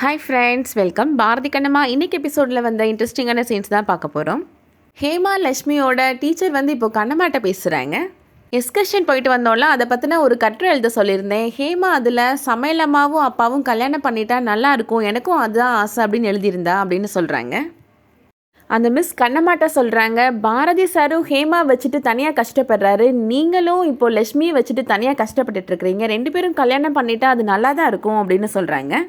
Hi friends, welcome. Bharathi Kannamma இன்னைக்கு எபிசோடில் வந்த இன்ட்ரெஸ்டிங்கான சீன்ஸ் தான் பார்க்க போகிறோம். ஹேமா லக்ஷ்மியோட டீச்சர் இப்போது கண்ணம்மாட்ட பேசுகிறாங்க. எஸ்கர்ஷன் போயிட்டு வந்தோம்ல, அதை பற்றின ஒரு கட்டுரை எழுத சொல்லியிருந்தேன். ஹேமா அதில் சமையலம்மாவும் அப்பாவும் கல்யாணம் பண்ணிட்டா நல்லாயிருக்கும், எனக்கும் அதுதான் ஆசை அப்படின்னு எழுதியிருந்தா அப்படின்னு சொல்கிறாங்க. அந்த மிஸ் கண்ணம்மாட்ட சொல்கிறாங்க, பாரதி சாரும் ஹேமா வச்சுட்டு தனியாக கஷ்டப்படுறாரு, நீங்களும் இப்போது லக்ஷ்மியை வச்சுட்டு தனியாக கஷ்டப்பட்டுட்ருக்கிறீங்க, 2 பேரும் கல்யாணம் பண்ணிட்டா அது நல்லா தான் இருக்கும் அப்படின்னு சொல்கிறாங்க.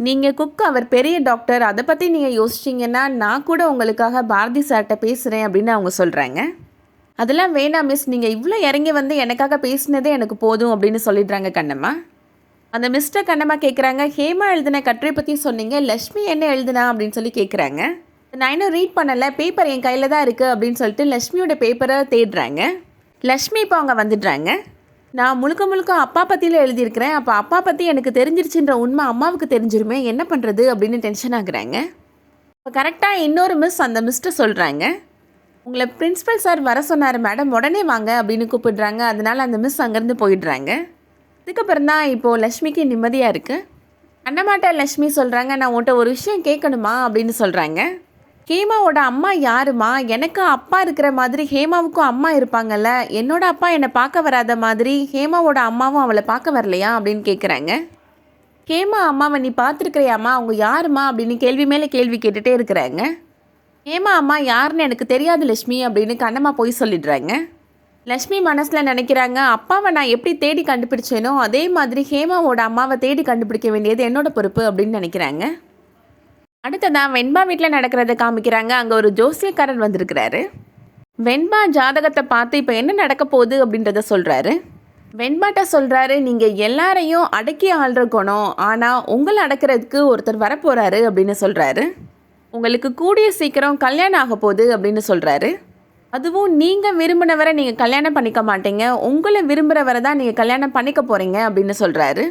நீங்கள் குக், அவர் பெரிய டாக்டர், அதை பற்றி நீங்கள் யோசிச்சிங்கன்னா நான் கூட உங்களுக்காக பாரதி சார்கிட்ட பேசுகிறேன் அப்படின்னு அவங்க சொல்கிறாங்க. அதெல்லாம் வேணாம் மிஸ், நீங்கள் இவ்வளோ இறங்கி வந்து எனக்காக பேசினதே எனக்கு போதும் அப்படின்னு சொல்லிடுறாங்க கண்ணம்மா. அந்த மிஸ்டர் கண்ணம்மா கேட்குறாங்க, ஹேமா எழுதின கட்டுரை பற்றி சொன்னீங்க, லக்ஷ்மி என்ன எழுதுனா அப்படின்னு சொல்லி கேட்குறாங்க. நான் இன்னும் ரீட் பண்ணலை, பேப்பர் என் கையில் தான் இருக்குது அப்படின்னு சொல்லிட்டு லக்ஷ்மியோட பேப்பரை தேடுறாங்க. லக்ஷ்மி இப்போ அவங்க வந்துடுறாங்க. நான் முழுக்க அப்பா பற்றியில் எழுதியிருக்கிறேன், அப்போ அப்பா பற்றி எனக்கு தெரிஞ்சிருச்சுன்ற உண்மை அம்மாவுக்கு தெரிஞ்சிருமே, என்ன பண்ணுறது அப்படின்னு டென்ஷன் ஆகுறாங்க. இப்போ கரெக்டாக இன்னொரு மிஸ் அந்த மிஸ்ட்டை சொல்கிறாங்க, உங்களை பிரின்ஸிபல் சார் வர சொன்னார் மேடம், உடனே வாங்க அப்படின்னு கூப்பிடுறாங்க. அதனால் அந்த மிஸ் அங்கேருந்து போயிடுறாங்க. அதுக்கப்புறம் தான் இப்போது லக்ஷ்மிக்கு நிம்மதியாக இருக்குது. அண்ணமாட்ட லக்ஷ்மி சொல்கிறாங்க, நான் உன்கிட்ட ஒரு விஷயம் கேட்கணுமா அப்படின்னு சொல்கிறாங்க. ஹேமாவோட அம்மா யாருமா? எனக்கு அப்பா இருக்கிற மாதிரி ஹேமாவுக்கும் அம்மா இருப்பாங்கல்ல, என்னோட அப்பா என்னை பார்க்க வராத மாதிரி ஹேமாவோட அம்மாவும் அவளை பார்க்க வரலையா அப்படின்னு கேட்குறாங்க. ஹேமா அம்மாவை நீ பார்த்துருக்கிறியாம்மா, அவங்க யாருமா அப்படின்னு கேள்வி மேலே கேள்வி கேட்டுகிட்டே இருக்கிறாங்க. ஹேமா அம்மா யாருன்னு எனக்கு தெரியாது லக்ஷ்மி அப்படின்னு கண்ணம்மா போய் சொல்லிடுறாங்க. லக்ஷ்மி மனசில் நினைக்கிறாங்க, அப்பாவை நான் எப்படி தேடி கண்டுபிடிச்சேனோ அதே மாதிரி ஹேமாவோட அம்மாவை தேடி கண்டுபிடிக்க வேண்டியது என்னோட பொறுப்பு அப்படின்னு நினைக்கிறாங்க. அடுத்ததான் வெண்பா வீட்டில் நடக்கிறத காமிக்கிறாங்க. அங்கே ஒரு ஜோசியக்காரர் வந்திருக்கிறாரு. வெண்பா ஜாதகத்தை பார்த்து இப்போ என்ன நடக்க போகுது அப்படின்றத சொல்கிறாரு. வெண்பாட்ட சொல்கிறாரு, நீங்கள் எல்லாரையும் அடக்கி ஆள்ற குணம், ஆனால் உங்களை அடக்கிறதுக்கு ஒருத்தர் வரப்போகிறாரு அப்படின்னு சொல்கிறாரு. உங்களுக்கு கூடிய சீக்கிரம் கல்யாணம் ஆக போகுது அப்படின்னு சொல்கிறாரு. அதுவும் நீங்கள் விரும்பினவரை நீங்கள் கல்யாணம் பண்ணிக்க மாட்டீங்க, உங்களை விரும்புகிறவரை தான் நீங்கள் கல்யாணம் பண்ணிக்க போகிறீங்க அப்படின்னு சொல்கிறாரு.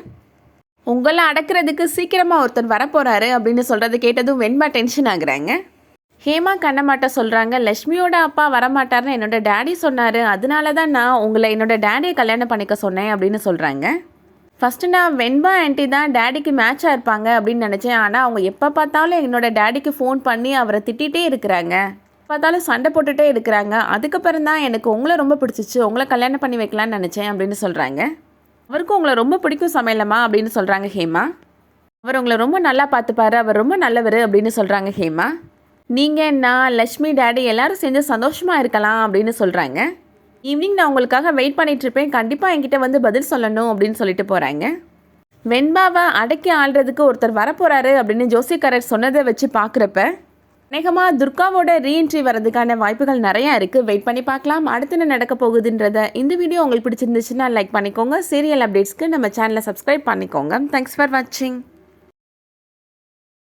உங்களை அடக்கிறதுக்கு சீக்கிரமாக ஒருத்தர் வரப்போகிறாரு அப்படின்னு சொல்கிறத கேட்டதும் வெண்பா டென்ஷன் ஆகுறாங்க. ஹேமா கண்ணம்மாட்ட சொல்கிறாங்க, லக்ஷ்மியோட அப்பா வரமாட்டார்னு என்னோட டேடி சொன்னார், அதனால தான் நான் உங்களை என்னோட டேடியை கல்யாணம் பண்ணிக்க சொன்னேன் அப்படின்னு சொல்கிறாங்க. ஃபஸ்ட்டு நான் வெண்பா ஆண்டி தான் டேடிக்கு மேட்சாக இருப்பாங்க அப்படின்னு நினச்சேன், ஆனால் அவங்க எப்போ பார்த்தாலும் என்னோட டேடிக்கு ஃபோன் பண்ணி அவரை திட்டிகிட்டே இருக்கிறாங்க, பார்த்தாலும் சண்டை போட்டுகிட்டே இருக்கிறாங்க. அதுக்கப்புறம் தான் எனக்கு உங்களை ரொம்ப பிடிச்சிச்சு, உங்களை கல்யாணம் பண்ணி வைக்கலான்னு நினச்சேன் அப்படின்னு சொல்கிறாங்க. அவருக்கும் உங்களை ரொம்ப பிடிக்கும் சமையலம்மா அப்படின்னு சொல்கிறாங்க ஹேமா. அவர் உங்களை ரொம்ப நல்லா பார்த்துப்பாரு, அவர் ரொம்ப நல்லவர் அப்படின்னு சொல்கிறாங்க ஹேமா. நீங்கள், நான், லக்ஷ்மி, டேடி எல்லாரும் சேர்ந்து சந்தோஷமாக இருக்கலாம் அப்படின்னு சொல்கிறாங்க. ஈவினிங் நான் உங்களுக்காக வெயிட் பண்ணிகிட்ருப்பேன், கண்டிப்பாக என்கிட்ட வந்து பதில் சொல்லணும் அப்படின்னு சொல்லிட்டு போகிறாங்க. வெண்பாவை அடக்கி ஆள்றதுக்கு ஒருத்தர் வரப்போகிறாரு அப்படின்னு ஜோசியக்காரர் சொன்னதை வச்சு பார்க்குறப்ப அநேகமாக துர்காவோட ரீஎன்ட்ரி வரதுக்கான வாய்ப்புகள் நிறையா இருக்குது. வெயிட் பண்ணி பார்க்கலாம் அடுத்து என்ன நடக்க போகுதுன்றத. இந்த வீடியோ உங்களுக்கு பிடிச்சிருந்துச்சுன்னா லைக் பண்ணிக்கோங்க. சீரியல் அப்டேட்ஸ்க்கு நம்ம சேனலை சப்ஸ்கிரைப் பண்ணிக்கோங்க. தேங்க்ஸ் ஃபார் வாட்சிங்.